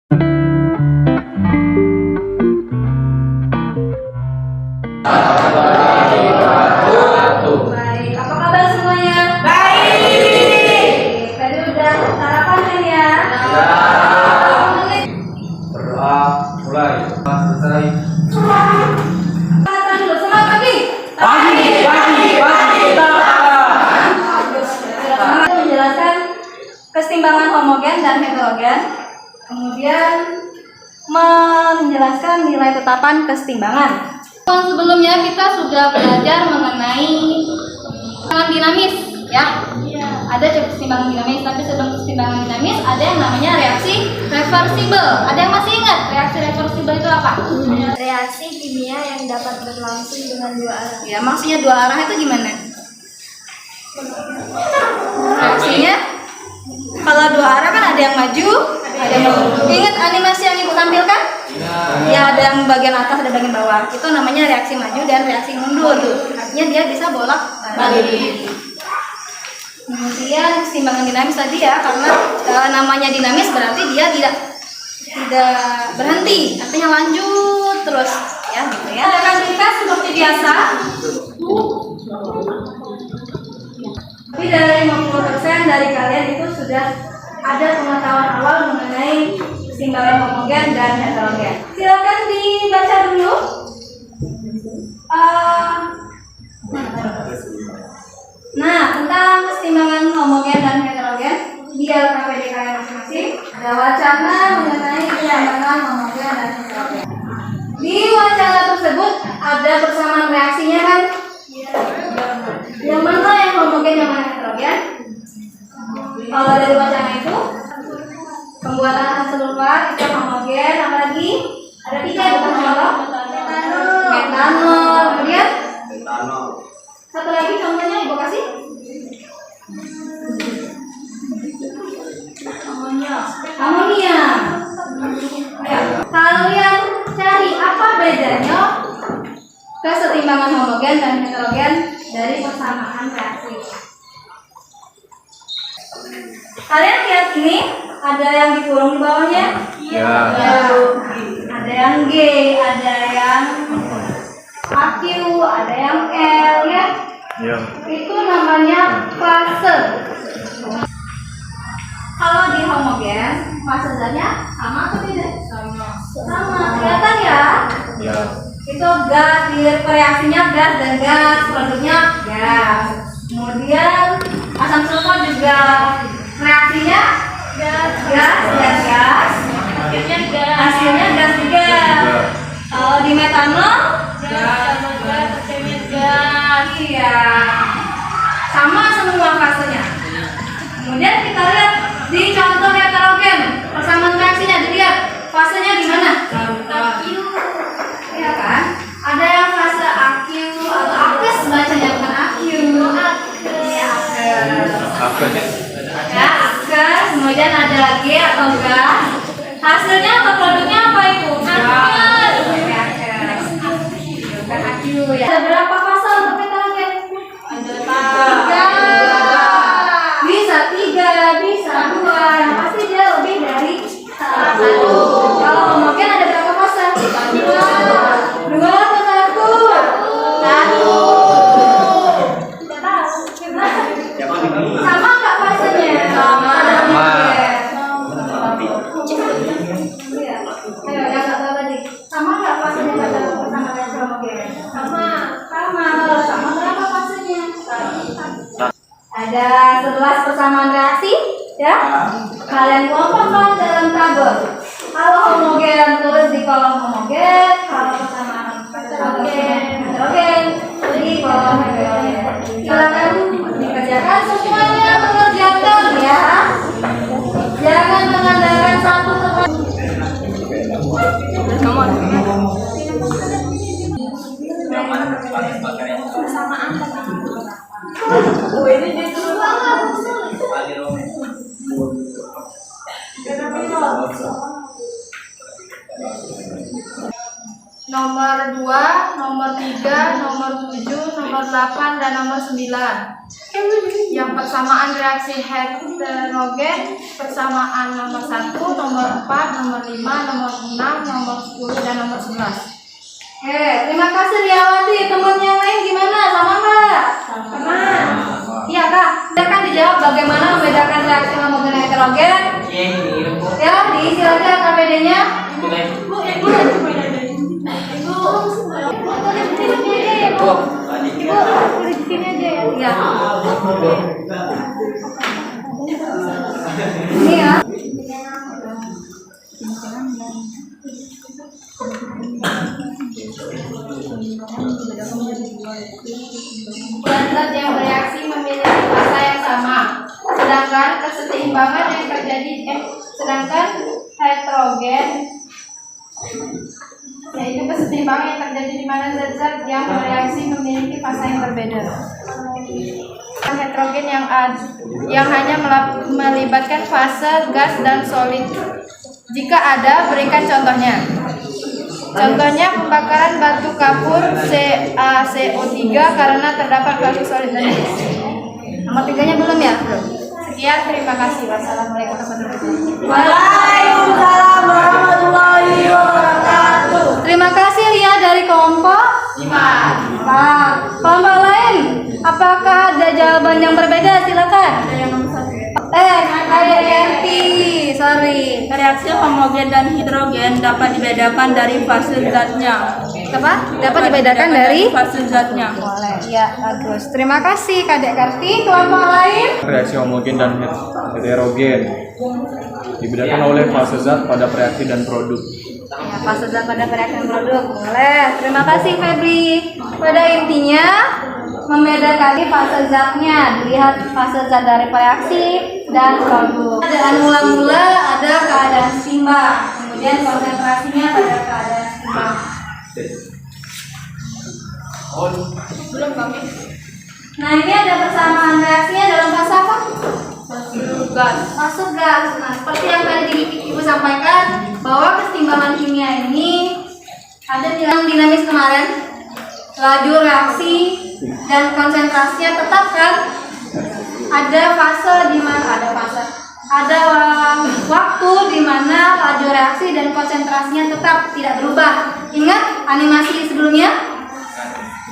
Baik, apa kabar semuanya? Baik. Tadi udah sarapan kan ya? Berdoa mulai selesai. Sarapan dulu, semangat pagi. Pagi. Semangat menjelaskan kesetimbangan homogen dan heterogen. Kemudian menjelaskan nilai tetapan kesetimbangan. Sebelumnya kita sudah belajar mengenai kesetimbangan dinamis, ya. Ada kesetimbangan dinamis, tapi sebelum kesetimbangan dinamis ada yang namanya reaksi reversibel. Ada yang masih ingat reaksi reversibel itu apa? Reaksi kimia yang dapat berlangsung dengan dua arah. Ya, maksudnya dua arah itu gimana? Reaksinya kalau dua arah kan ada yang maju, ada yang mundur. Ingat animasi yang ibu tampilkan? Ya, ada yang bagian atas, ada bagian bawah. Itu namanya reaksi maju dan reaksi mundur. Artinya dia bisa bolak balik. Kemudian keseimbangan dinamis tadi ya, karena namanya dinamis berarti dia tidak berhenti, artinya lanjut terus ya gitu ya. Akan kita seperti biasa. Lebih dari 50% dari kalian itu sudah ada pengetahuan awal mengenai keseimbangan homogen dan heterogen. Silakan dibaca dulu. Nah, tentang keseimbangan homogen dan heterogen di LKPD kalian masing-masing ada wacana mengenai keseimbangan homogen dan heterogen. Di wacana tersebut ada persamaan reaksinya kan? Yang mana yang homogen, yang mana heterogen? Kalau dari wacana itu pembuatan asam sulfat itu homogen, apalagi ada 3 bukan contoh? Metanol, kemudian satu lagi contohnya ibu kasih? Amonia. Ya. Kalian cari apa bedanya kesetimbangan homogen dan heterogen dari persamaan reaksi. Kalian lihat ini, ada yang dikurung di bawahnya? Ya. Ada yang G, ada yang AQ, ada yang L ya. Ya. Itu namanya fase. Kalau di homogen, fasenya sama atau beda? Sama. Kelihatan ya? Ya. Itu gas, di reaksinya gas dan gas, produknya gas. Kemudian asam sulfur juga reaksinya gas dan gas. Hasilnya gas juga. Kalau di metanol gas. Iya. Sama semua fasenya. Kemudian kita lihat di contoh heterogen, persamaan reaksinya dilihat fasenya gimana? Iya kan? Ada yang fase aktif atau akes bacanya, bukan aktif. Iya, akes. Ya, akes. Kemudian ada G atau gas. Hasilnya atau produknya apa itu? Gas. Bukan aktif ya. Ada berapa fase untuk heterogen? Ada 3. Bisa 3, bisa 2. Yang pasti dia lebih dari 1. Kalau homogen ada berapa fase? 2 atau 1? 1. Sama nggak fasenya? Sama. Iya. nomor 2, nomor 3, nomor 7, nomor 8, dan nomor 9. Yang persamaan reaksi heterogen, persamaan nomor 1, nomor 4, nomor 5, nomor 6, nomor 10, dan nomor 11. Terima kasih Riawati. Teman yang lain gimana? Sama nggak? Sama. Iya kak. Kita kan dijawab bagaimana membedakan reaksi homogen dan heterogen. Ya, diisi aja KPD-nya. Ibu, di sini aja ya. Iya. Ini ya. Zat yang bereaksi memiliki massa yang sama, sedangkan keseimbangan yang terjadi sedangkan heterogen yaitu keseimbangan yang terjadi di mana zat-zat yang bereaksi memiliki fasa yang berbeda. Heterogen yang hanya melibatkan fase gas dan solid. Jika ada, berikan contohnya. Contohnya pembakaran batu kapur CaCO3 karena terdapat fase solid dan gas. Nomor 3-nya belum ya? Sekian, terima kasih. Wassalamualaikum warahmatullahi wabarakatuh. Waalaikumsalam warahmatullahi wabarakatuh. Terima kasih Lia dari kelompok 5. Nah, kelompok lain, apakah ada jawaban yang berbeda? Silakan. Ada Yanti, sorry. Reaksi homogen dan hidrogen dapat dibedakan dari fase zatnya. Apa? Dapat dibedakan dari fase zatnya. boleh. Ya, bagus. Terima kasih Kadek Karti. Kelompok lain? Reaksi homogen dan heterogen dibedakan oleh fase zat pada reaksi dan produk. Ya, fase zat pada reaksi produk. Boleh. Terima kasih Febri. Pada intinya membedakan fase zatnya, dilihat fase zat dari reaksi dan produk. Keadaan mula-mula ada keadaan seimbang, kemudian konsentrasinya pada keadaan seimbang. Nah, ini ada persamaan reaksinya dalam fase apa? Fase gas. Nah, seperti yang tadi Ibu sampaikan bahwa keseimbangan kimia ini ada yang dinamis kemarin, laju reaksi dan konsentrasinya tetap kan? Ada waktu di mana laju reaksi dan konsentrasinya tetap tidak berubah. Ingat animasi sebelumnya?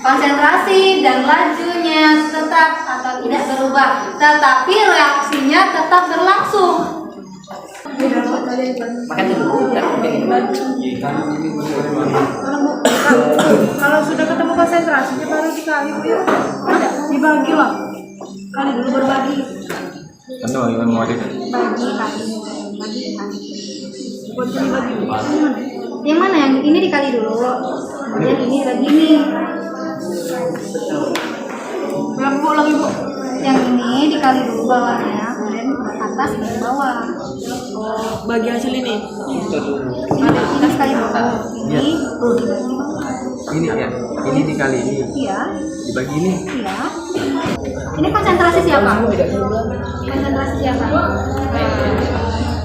Konsentrasi dan lajunya tetap atau tidak berubah, tetapi reaksinya tetap berlangsung. Kalau sudah ketemu konsentrasinya baru dikali yuk. Dibagi lah. Kali dulu berbagi. Anda yang mau adik? Buat dibagi. Yang mana? Yang ini dikali dulu, kemudian ini lagi ini. Lagi Bu. Yang ini dikali dulu bawahnya, kemudian atas dan bawah. Bagi hasil ini. Ini sekali dulu. Ini Ini ya, ini dikali ini, iya, dibagi ini. iya. Ini konsentrasi siapa? Konsentrasi siapa?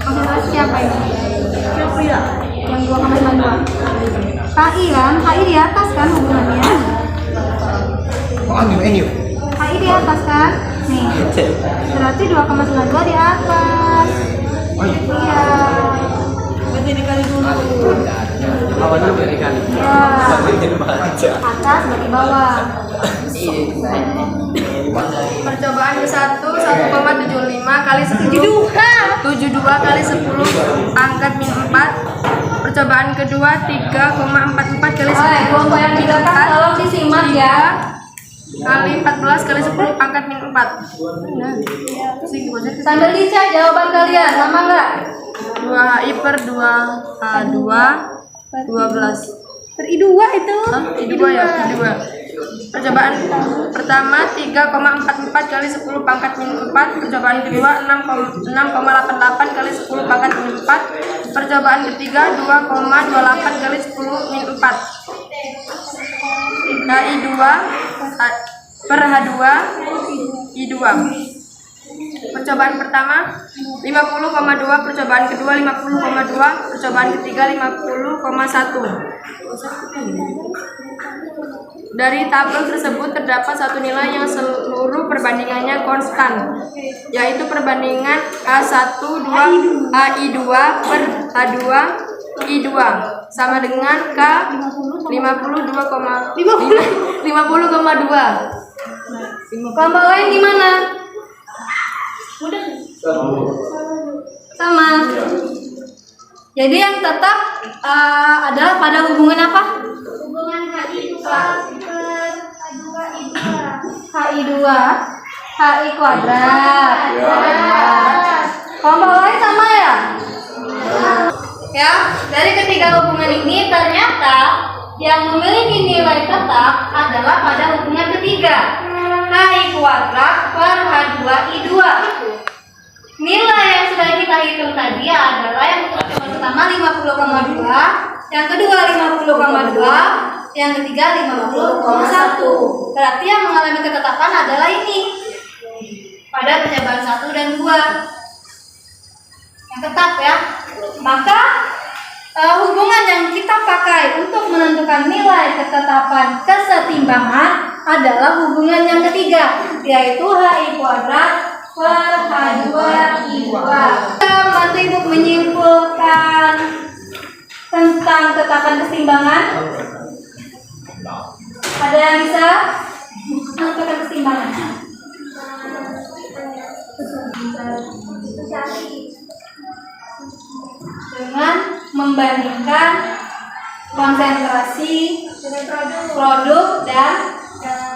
Konsentrasi siapa ini? Siapa ya? Yang 2,92. KI kan? KI di atas kan hubungannya? KI di atas kan? Nih. Berarti 2,92 di atas. Iya. Berarti dikali dulu. Awalnya dikali. Iya. Atas bagi bawah. Percobaan ke-1 1,75 kali 10 72 kali 10 pangkat min 4. Percobaan kedua 3,44 kali 10 Kelompok yang di belakang tolong disimak ya. kali 14 kali 10 pangkat min 4. Sambil dicek jawaban kalian, sama nggak? 2HI per 2H2 12. Per I2 itu. I2 ya, I2. Percobaan pertama 3,44 kali 10 pangkat min 4. Percobaan kedua 6,88 kali 10 pangkat min 4. Percobaan ketiga 2,28 kali 10 min 4. HI2 per H2 I2. Percobaan pertama 50,2, percobaan kedua 50,2, percobaan ketiga 50,1. Dari tabel tersebut terdapat satu nilai yang seluruh perbandingannya konstan, yaitu perbandingan A1 2 AI2 per A2 I2 sama dengan K 50,2. Kelompok lain gimana? Sama. Jadi yang tetap adalah pada hubungan apa? Hubungan HI2 per HI2 HI kuadrat. Kelompok lain sama ya? Ya, dari ketiga hubungan ini ternyata yang memiliki nilai tetap adalah pada hubungan ketiga, HI kuadrat per H2I2. Nilai yang sudah kita hitung tadi adalah yang untuk percobaan pertama 50,2, yang kedua 50,2, yang ketiga 50,1. Berarti yang mengalami ketetapan adalah ini pada percobaan 1 dan 2 yang tetap ya. Maka hubungan yang kita pakai untuk menentukan nilai ketetapan kesetimbangan adalah hubungan yang ketiga, yaitu HI kuadrat per H2I2. Kita membantu ibu menyimpulkan tentang ketetapan kesetimbangan. Ada yang bisa menentukan kesetimbangan? Dengan membandingkan konsentrasi produk dan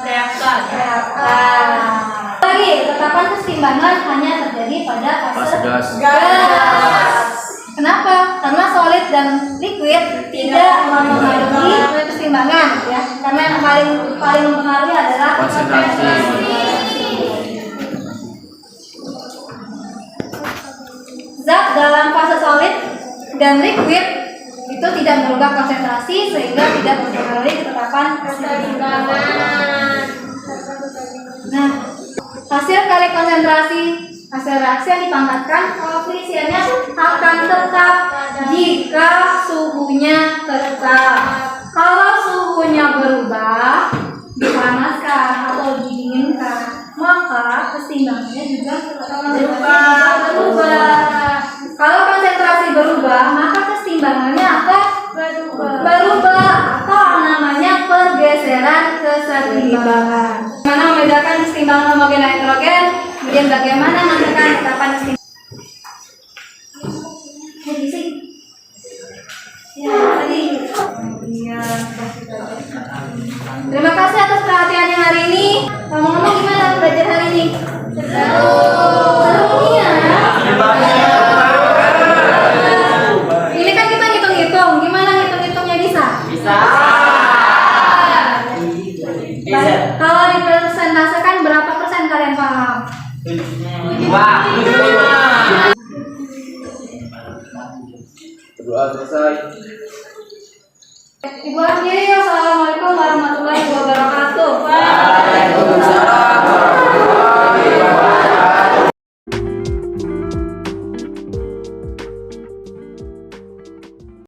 reaktan. Lagi, ketetapan kesetimbangan hanya terjadi pada fase gas. Kenapa? Karena solid dan liquid tidak mempengaruhi kesetimbangan, ya. Karena yang paling mempengaruhi adalah konsentrasi. Zat dalam fase solid dan liquid itu tidak merubah konsentrasi sehingga tidak mempengaruhi ketetapan kesetimbangan. Nah, hasil kali konsentrasi hasil reaksi yang dipangkatkan koefisiennya akan tetap jika suhunya tetap. Kalau suhunya berubah, dipanaskan atau didinginkan, maka kesetimbangannya juga berubah. Kalau konsentrasi berubah, maka kesetimbangannya akan berubah atau namanya pergeseran kesetimbangan. Bagaimana membedakan kesetimbangan homogen dan heterogen? Kemudian bagaimana menentukan ketetapan kesetimbangan? Ya, tadi. Iya. Terima kasih atas perhatiannya hari ini. Ngomong-ngomong gimana belajar hari ini? Seru ya. Ini kan kita ngitung-ngitung. Gimana ngitung-ngitungnya bisa? Bisa. Kalau dipresentasikan berapa persen kalian paham? 75. Berdoa selesai. Ibu akhiri, assalamualaikum warahmatullahi wabarakatuh. Waalaikumsalam.